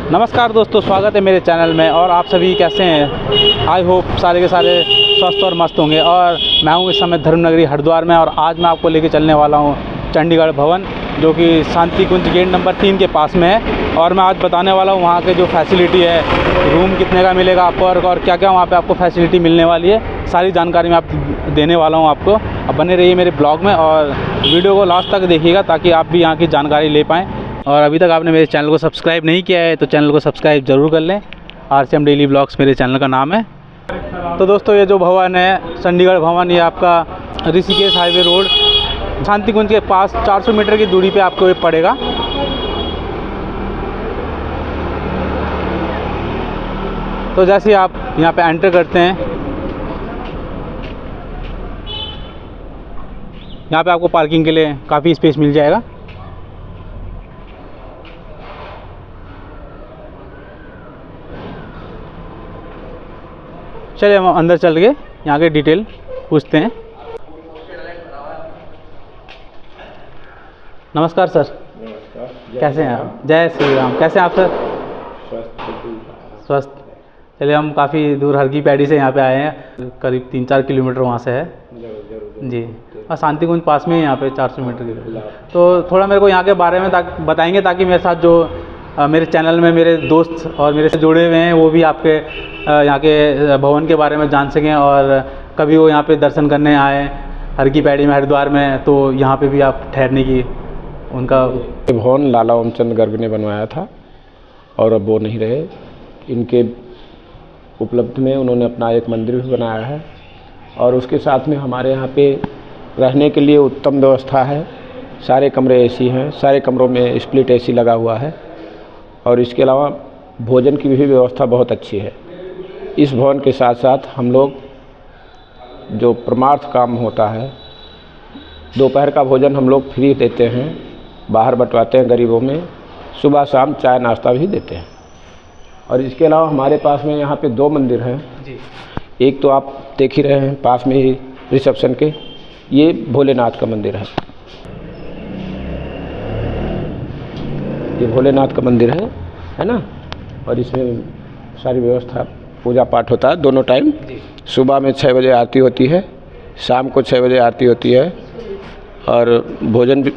नमस्कार दोस्तों, स्वागत है मेरे चैनल में। और आप सभी कैसे हैं? आई होप सारे के सारे स्वस्थ और मस्त होंगे। और मैं हूं इस समय धर्मनगरी हरिद्वार में, और आज मैं आपको लेके चलने वाला हूं चंडीगढ़ भवन, जो कि शांति कुंज गेट नंबर 3 के पास में है। और मैं आज बताने वाला हूं वहां के जो फैसिलिटी है, रूम कितने का मिलेगा आपको और क्या क्या वहाँ पर आपको फैसिलिटी मिलने वाली है, सारी जानकारी मैं आप देने वाला हूँ आपको। अब बने रहिए मेरे ब्लॉग में और वीडियो को लास्ट तक देखिएगा ताकि आप भी यहाँ की जानकारी ले पाएँ। और अभी तक आपने मेरे चैनल को सब्सक्राइब नहीं किया है तो चैनल को सब्सक्राइब ज़रूर कर लें। RCM डेली ब्लॉग्स मेरे चैनल का नाम है। तो दोस्तों, ये जो भवन है चंडीगढ़ भवन, ये आपका ऋषिकेश हाईवे रोड शांति कुंज के पास 400 मीटर की दूरी पे आपको ये पड़ेगा। तो जैसे आप यहाँ पे एंटर करते हैं, यहाँ पे आपको पार्किंग के लिए काफ़ी स्पेस मिल जाएगा। चलिए हम अंदर चल के यहाँ के डिटेल पूछते हैं। नमस्कार सर। नमस्कार। कैसे हैं आप? जय श्री राम। कैसे हैं आप सर? स्वस्थ। चलिए, हम काफ़ी दूर हरकी पैड़ी से यहाँ पे आए हैं, करीब 3-4 किलोमीटर वहाँ से है जी। और शांति कुंज पास में ही यहाँ पे 400 मीटर की। तो थोड़ा मेरे को यहाँ के बारे में बताएंगे ताकि मेरे साथ जो मेरे चैनल में मेरे दोस्त और मेरे से जुड़े हुए हैं वो भी आपके यहाँ के भवन के बारे में जान सकें, और कभी वो यहाँ पे दर्शन करने आए हरकी पैड़ी में हरिद्वार में, तो यहाँ पे भी आप ठहरने की उनका। भवन लाला ओमचंद गर्ग ने बनवाया था और अब वो नहीं रहे। इनके उपलब्ध में उन्होंने अपना एक मंदिर भी बनाया है, और उसके साथ में हमारे यहाँ पे रहने के लिए उत्तम व्यवस्था है। सारे कमरे AC हैं, सारे कमरों में स्प्लिट AC लगा हुआ है, और इसके अलावा भोजन की भी व्यवस्था बहुत अच्छी है। इस भवन के साथ साथ हम लोग जो परमार्थ काम होता है, दोपहर का भोजन हम लोग फ्री देते हैं, बाहर बंटवाते हैं गरीबों में, सुबह शाम चाय नाश्ता भी देते हैं। और इसके अलावा हमारे पास में यहाँ पे 2 मंदिर हैं जी। एक तो आप देख ही रहे हैं पास में ही रिसेप्शन के, ये भोलेनाथ का मंदिर है। ये भोलेनाथ का मंदिर है ना। और इसमें सारी व्यवस्था, पूजा पाठ होता है दोनों टाइम। सुबह में 6 बजे आरती होती है, शाम को 6 बजे आरती होती है, और भोजन भी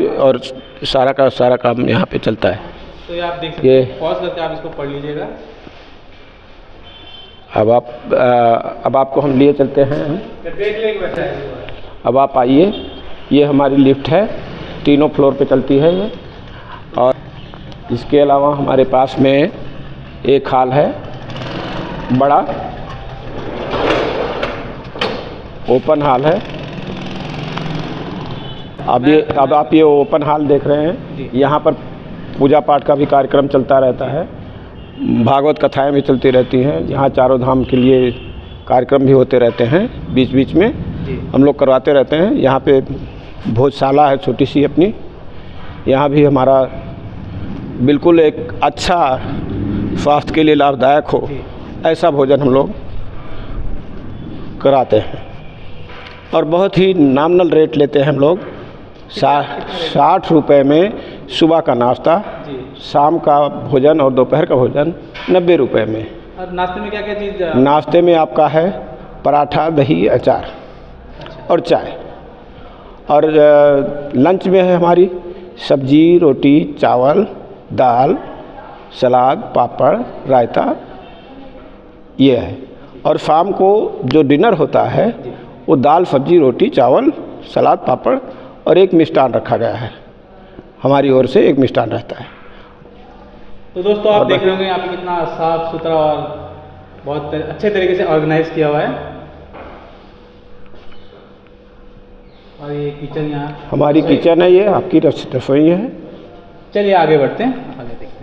और सारा का सारा काम यहाँ पे चलता है। तो ये आप देख सकते हैं, पॉज करके आप इसको पढ़ लीजिएगा। अब आपको हम लिए चलते हैं। अब आप आइए, ये हमारी लिफ्ट है, 3 फ्लोर पे चलती है ये। और इसके अलावा हमारे पास में एक हॉल है बड़ा, ओपन हॉल है। अब आप ये ओपन हॉल देख रहे हैं, यहाँ पर पूजा पाठ का भी कार्यक्रम चलता रहता है, भागवत कथाएं भी चलती रहती हैं। यहाँ चारों धाम के लिए कार्यक्रम भी होते रहते हैं, बीच बीच में हम लोग करवाते रहते हैं। यहाँ पे भोजशाला है छोटी सी अपनी, यहाँ भी हमारा बिल्कुल एक अच्छा, स्वास्थ्य के लिए लाभदायक हो ऐसा भोजन हम लोग कराते हैं। और बहुत ही नॉमिनल रेट लेते हैं हम लोग। 60 रुपये में सुबह का नाश्ता, शाम का भोजन और दोपहर का भोजन 90 रुपये में। और नाश्ते में क्या क्या चीज़? नाश्ते में आपका है पराठा, दही, अचार और चाय। और लंच में है हमारी सब्जी, रोटी, चावल, दाल, सलाद, पापड़, रायता, ये है। और शाम को जो डिनर होता है वो दाल, सब्जी, रोटी, चावल, सलाद, पापड़ और एक मिष्ठान रखा गया है। हमारी ओर से एक मिष्ठान रहता है। तो दोस्तों, आप देख रहे होंगे यहाँ पे कितना साफ सुथरा और बहुत अच्छे तरीके से ऑर्गेनाइज किया हुआ है। और ये किचन यहाँ हमारी किचन है, ये आपकी रसोई है। चलिए आगे बढ़ते हैं, आगे देखते हैं।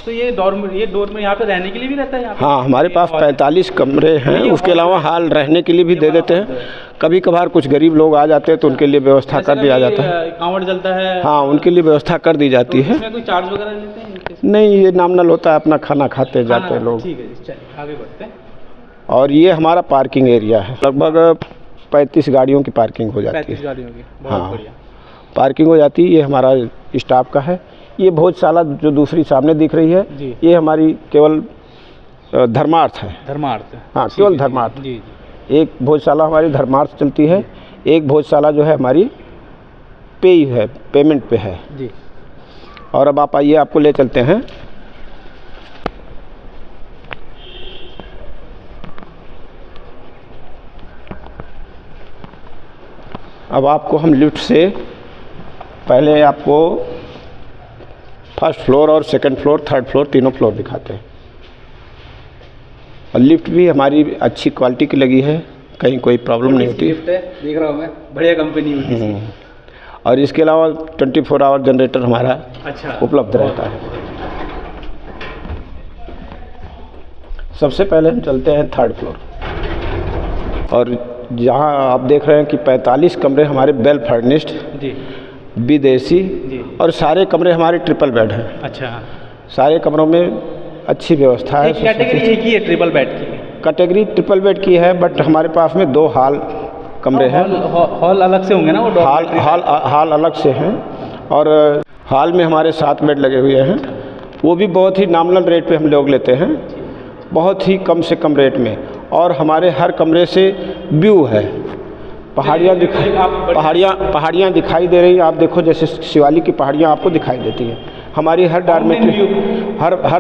तो ये डोर में यहाँ पे रहने के लिए भी रहता है यहाँ पे? हाँ, हमारे पास 45 कमरे हैं। उसके अलावा हॉल रहने के लिए भी दे देते हैं। कभी कभार कुछ गरीब लोग आ जाते हैं तो उनके लिए व्यवस्था कर दिया जाता है। कांवड़ जलता है, हाँ, उनके लिए व्यवस्था कर दी जाती है। इसमें कोई चार्ज वगैरह लेते हैं? नहीं, ये नॉमिनल होता है, अपना खाना खाते जाते हैं लोग। ठीक है जी, चलिए आगे बढ़ते हैं। और ये हमारा पार्किंग एरिया है, लगभग 35 गाड़ियों की पार्किंग हो जाती है। 35 गाड़ियों की, बहुत बढ़िया। पार्किंग हो जाती है। ये हमारा स्टाफ का है। ये भोजशाला जो दूसरी सामने दिख रही है जी। ये हमारी केवल धर्मार्थ है। धर्मार्थ, हाँ, ठीक केवल है, धर्मार्थ। जी जी। एक भोजशाला हमारी धर्मार्थ चलती है, एक भोजशाला जो है हमारी पेई है, पेमेंट पे है जी। और अब आप आइए, आपको ले चलते हैं। अब आपको हम लिफ्ट से पहले आपको फर्स्ट फ्लोर और सेकंड फ्लोर, थर्ड फ्लोर, तीनों फ्लोर दिखाते हैं। और लिफ्ट भी हमारी अच्छी क्वालिटी की लगी है, कहीं कोई प्रॉब्लम नहीं होती। लिफ्ट है, देख रहा हूँ मैं, बढ़िया कंपनी है। और इसके अलावा 24 आवर जनरेटर हमारा अच्छा उपलब्ध रहता है। सबसे पहले हम चलते हैं थर्ड फ्लोर, और जहाँ आप देख रहे हैं कि 45 कमरे हमारे वेल फर्निश्ड जी विदेशी जी। और सारे कमरे हमारे ट्रिपल बेड हैं। अच्छा, सारे कमरों में अच्छी व्यवस्था है। कैटेगरी एक ही है ट्रिपल बेड की? कैटेगरी ट्रिपल बेड की है, बट हमारे पास में 2 हॉल कमरे हैं। हॉल अलग से होंगे ना वो? हॉल अलग से हैं, और हॉल में हमारे 7 बेड लगे हुए हैं। वो भी बहुत ही नॉमिनल रेट पे हम लोग लेते हैं, बहुत ही कम से कम रेट में। और हमारे हर कमरे से व्यू है, पहाड़ियाँ दिखाई दे रही हैं। आप देखो, जैसे शिवालिक की पहाड़ियाँ आपको दिखाई देती हैं। हमारी हर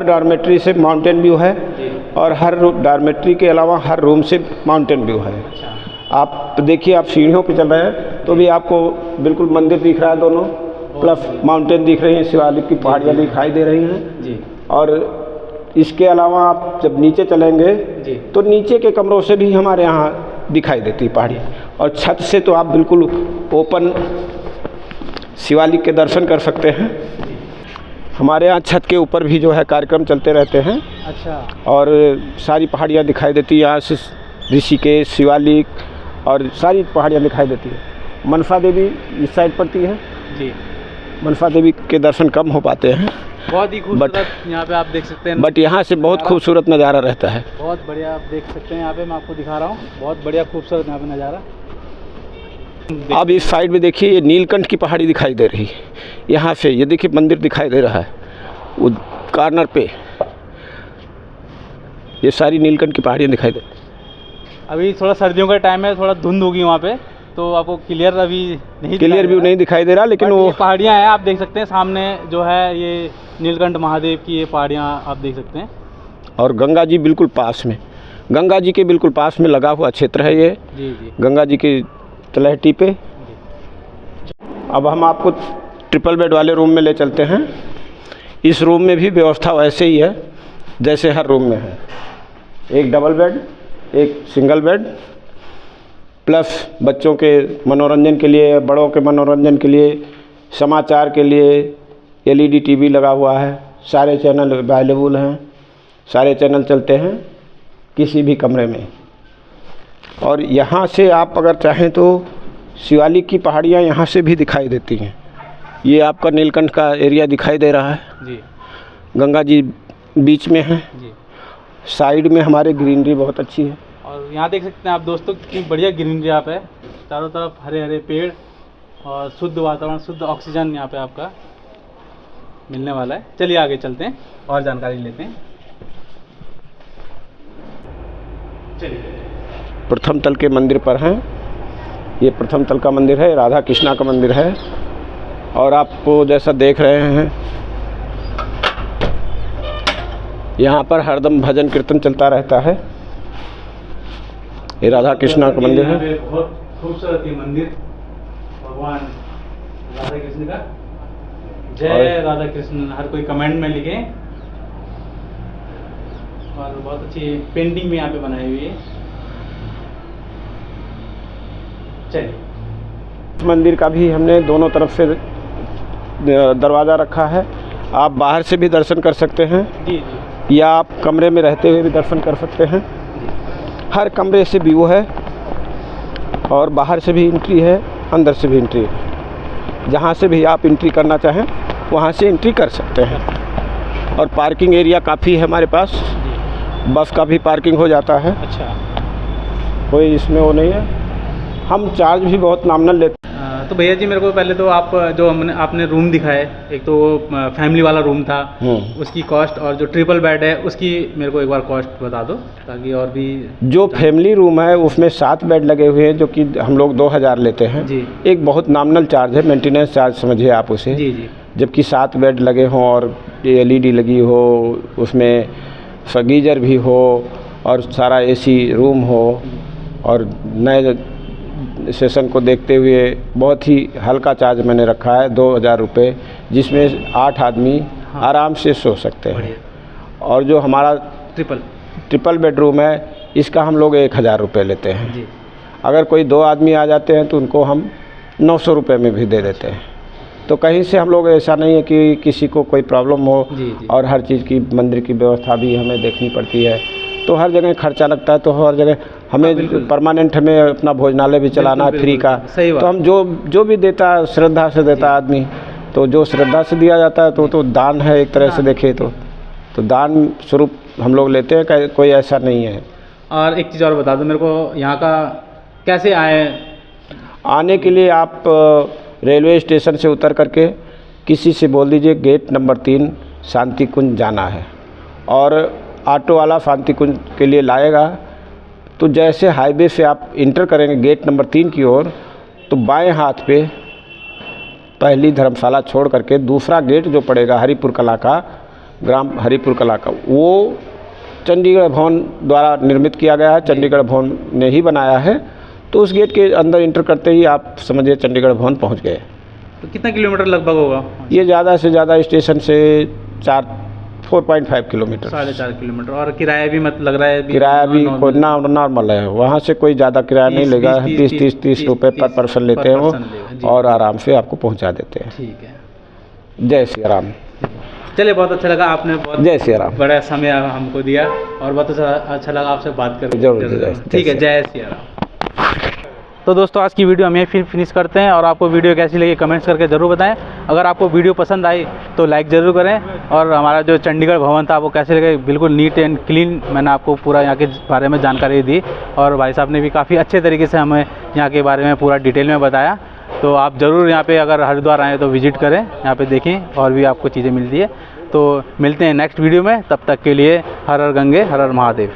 डॉर्मेट्री से माउंटेन व्यू है, और हर डॉर्मेट्री के अलावा हर रूम से माउंटेन व्यू है। आप देखिए, आप सीढ़ियों पे चल रहे हैं तो भी आपको बिल्कुल मंदिर दिख रहा है दोनों, प्लस माउंटेन दिख रही हैं, शिवालिक की पहाड़ियाँ दिखाई दे रही हैं जी। और इसके अलावा आप जब नीचे चलेंगे जी, तो नीचे के कमरों से भी हमारे यहाँ दिखाई देती है पहाड़ी, और छत से तो आप बिल्कुल ओपन शिवालिक के दर्शन कर सकते हैं। हमारे यहाँ छत के ऊपर भी जो है कार्यक्रम चलते रहते हैं। अच्छा। और सारी पहाड़ियाँ दिखाई देती है यहाँ से, ऋषिकेश, शिवालिक और सारी पहाड़ियाँ दिखाई देती है। मनसा देवी इस साइड पड़ती है जी। मनसा देवी के दर्शन कम हो पाते हैं, बहुत ही खूबसूरत यहाँ पे आप देख सकते हैं। बट यहाँ से बहुत खूबसूरत नज़ारा रहता है। बहुत बढ़िया आप देख सकते हैं यहाँ पे, मैं आपको दिखा रहा हूँ, बहुत बढ़िया खूबसूरत यहाँ पे नज़ारा। अब इस साइड में देखिए, ये नीलकंठ की पहाड़ी दिखाई दे रही है। यहाँ से ये देखिए मंदिर दिखाई दे रहा है, वो कॉर्नर पे ये सारी नीलकंठ की पहाड़ियाँ दिखाई दे। अभी थोड़ा सर्दियों का टाइम है, थोड़ा धुंध होगी वहाँ पे, तो आपको क्लियर व्यू नहीं दिखाई दे रहा, लेकिन वो पहाड़ियाँ हैं। आप देख सकते हैं सामने जो है, ये नीलकंठ महादेव की ये पहाड़ियाँ आप देख सकते हैं। और गंगा जी बिल्कुल पास में, गंगा जी के बिल्कुल पास में लगा हुआ क्षेत्र है ये जी जी। गंगा जी की तलहटी पे। अब हम आपको ट्रिपल बेड वाले रूम में ले चलते हैं। इस रूम में भी व्यवस्था वैसे ही है जैसे हर रूम में है। एक डबल बेड, एक सिंगल बेड, प्लस बच्चों के मनोरंजन के लिए, बड़ों के मनोरंजन के लिए, समाचार के लिए LED TV लगा हुआ है। सारे चैनल अवेलेबल हैं, सारे चैनल चलते हैं किसी भी कमरे में। और यहाँ से आप अगर चाहें तो शिवालिक की पहाड़ियाँ यहाँ से भी दिखाई देती हैं। ये आपका नीलकंठ का एरिया दिखाई दे रहा है जी। गंगा जी बीच में है जी। साइड में हमारे ग्रीनरी बहुत अच्छी है, और यहाँ देख सकते हैं आप दोस्तों, कितनी बढ़िया ग्रीनरी यहाँ पे, चारों तरफ हरे हरे पेड़ और शुद्ध वातावरण, शुद्ध ऑक्सीजन यहाँ पे आपका मिलने वाला है। चलिए आगे चलते हैं और जानकारी लेते हैं। चलिए, प्रथम तल के मंदिर पर हैं। ये प्रथम तल का मंदिर है, राधा कृष्णा का मंदिर है। और आपको जैसा देख रहे हैं, यहाँ पर हरदम भजन कीर्तन चलता रहता है। ये राधा कृष्णा का मंदिर है। बहुत खूबसूरत ये मंदिर, भगवान राधा कृष्ण का। जय राधा कृष्ण, हर कोई कमेंट में लिखे। और बहुत अच्छी पेंटिंग भी यहाँ पे बनाई हुई है। चलिए, मंदिर का भी हमने दोनों तरफ से दरवाज़ा रखा है। आप बाहर से भी दर्शन कर सकते हैं जी जी, या आप कमरे में रहते हुए भी दर्शन कर सकते हैं। हर कमरे से व्यू है, और बाहर से भी एंट्री है, अंदर से भी एंट्री है। जहाँ से भी आप एंट्री करना चाहें वहाँ से एंट्री कर सकते हैं। और पार्किंग एरिया काफ़ी है हमारे पास, बस का भी पार्किंग हो जाता है। अच्छा, कोई इसमें वो नहीं है। हम चार्ज भी बहुत नॉमिनल लेते हैं। तो भैया जी मेरे को पहले तो आप जो आपने रूम दिखाए, एक तो फैमिली वाला रूम था, उसकी कॉस्ट, और जो ट्रिपल बेड है उसकी मेरे को एक बार कॉस्ट बता दो ताकि और भी। जो फैमिली रूम है उसमें 7 बेड लगे हुए हैं जो कि हम लोग 2000 लेते हैं जी। एक बहुत नॉमिनल चार्ज है, मेंटेनेंस चार्ज समझिए आप उसे जी जी। जबकि 7 बेड लगे हों और LED लगी हो, उसमें गीजर भी हो और सारा AC रूम हो और नए सेशन को देखते हुए बहुत ही हल्का चार्ज मैंने रखा है 2000 रुपये, जिसमें 8 आदमी आराम से सो सकते हैं। और जो हमारा ट्रिपल बेडरूम है इसका हम लोग 1000 रुपये लेते हैं जी। अगर कोई 2 आदमी आ जाते हैं तो उनको हम 900 रुपये में भी दे देते हैं। तो कहीं से हम लोग ऐसा नहीं है कि किसी को कोई प्रॉब्लम हो जी। और हर चीज़ की मंदिर की व्यवस्था भी हमें देखनी पड़ती है, तो हर जगह खर्चा लगता है, तो हर जगह हमें परमानेंट हमें अपना भोजनालय भी चलाना है फ्री का। तो हम जो भी देता है श्रद्धा से देता है आदमी, तो जो श्रद्धा से दिया जाता है तो दान है एक तरह से देखे तो दान स्वरूप हम लोग लेते हैं, कोई ऐसा नहीं है। और एक चीज़ और बता दो मेरे को, यहाँ का कैसे आए? आने के लिए आप रेलवे स्टेशन से उतर करके किसी से बोल दीजिए गेट नंबर 3 शांति कुंज जाना है, और ऑटो वाला शांति कुंज के लिए लाएगा। तो जैसे हाईवे से आप इंटर करेंगे गेट नंबर 3 की ओर, तो बाएं हाथ पे पहली धर्मशाला छोड़ करके दूसरा गेट जो पड़ेगा हरिपुर कला का, ग्राम हरिपुर कला का, वो चंडीगढ़ भवन द्वारा निर्मित किया गया है, चंडीगढ़ भवन ने ही बनाया है। तो उस गेट के अंदर इंटर करते ही आप समझिए चंडीगढ़ भवन पहुंच गए। तो कितना किलोमीटर लगभग होगा ये? ज़्यादा से ज़्यादा स्टेशन से 4.5 किलोमीटर, 4.5 किलोमीटर। और किराया भी मत लग रहा है? किराया भी नॉर्मल है, वहाँ से कोई ज़्यादा किराया नहीं लेगा, 30 रुपये पर पर्सन लेते हैं वो, और आराम से आपको पहुँचा देते हैं। ठीक है, जय श्री राम। चलिए, बहुत अच्छा लगा, आपने बहुत जय श्री राम बड़ा समय हमको दिया और बहुत अच्छा लगा आपसे बात करके। जरूर। ठीक है, जय श्री राम। तो दोस्तों आज की वीडियो हम यहीं फिनिश करते हैं, और आपको वीडियो कैसी लगी कमेंट्स करके ज़रूर बताएं। अगर आपको वीडियो पसंद आई तो लाइक ज़रूर करें, और हमारा जो चंडीगढ़ भवन था वो कैसे लगे, बिल्कुल नीट एंड क्लीन मैंने आपको पूरा यहाँ के बारे में जानकारी दी, और भाई साहब ने भी काफ़ी अच्छे तरीके से हमें यहाँ के बारे में पूरा डिटेल में बताया। तो आप ज़रूर यहाँ पे अगर हरिद्वार आएँ तो विज़िट करें, यहाँ पे देखें और भी आपको चीज़ें मिलती है। तो मिलते हैं नेक्स्ट वीडियो में, तब तक के लिए हर हर गंगे हर हर महादेव।